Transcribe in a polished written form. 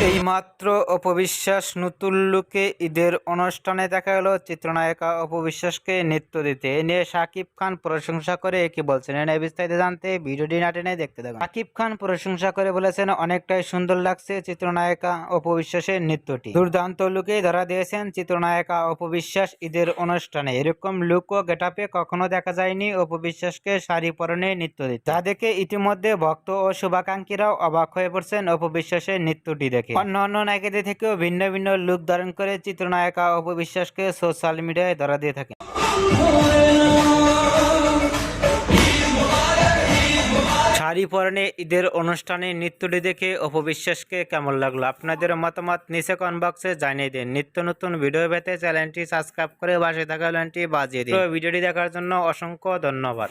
এইমাত্র অপবিশ্বাস নতুন লুকে ঈদের অনুষ্ঠানে দেখা গেল চিত্রনায়িকা অপবিশ্বাসকে নৃত্য দিতে। এ নিয়ে শাকিব খান প্রশংসা করে কি বলছেন এনে বিস্তারিত জানতে ভিডিওটি না টেনে দেখতে থাকুন। শাকিব খান প্রশংসা করে বলেছেন, অনেকটাই সুন্দর লাগছে চিত্রনায়িকা অপবিশ্বাসের নৃত্যটি। দুর্দান্ত লুকে ধরা দিয়েছেন চিত্রনায়িকা অপবিশ্বাস ঈদের অনুষ্ঠানে। এরকম লুক ও গেটআপে কখনো দেখা যায়নি অপবিশ্বাসকে শাড়ি পরনে নৃত্য দিতে, যা দেখে ইতিমধ্যে ভক্ত ও শুভাকাঙ্ক্ষীরাও অবাক হয়ে পড়ছেন অপবিশ্বাসের নৃত্যটি দেখে। অন্যান্য নায়িকাদের থেকেও ভিন্ন ভিন্ন লুক ধারণ করে চিত্রনায়িকা অপবিশ্বাসকে সোশ্যাল মিডিয়ায় ধরা দিয়ে থাকেন। শাড়ি পরনে ঈদের অনুষ্ঠানে নৃত্যটি দেখে অপবিশ্বাসকে কেমন লাগলো, আপনাদের মতামত নিচে কমেন্ট বক্সে জানিয়ে দিন। নিত্য নতুন ভিডিও পেতে চ্যানেলটি সাবস্ক্রাইব করে পাশে থাকা বেলটি বাজিয়ে দিন। ভিডিওটি দেখার জন্য অসংখ্য ধন্যবাদ।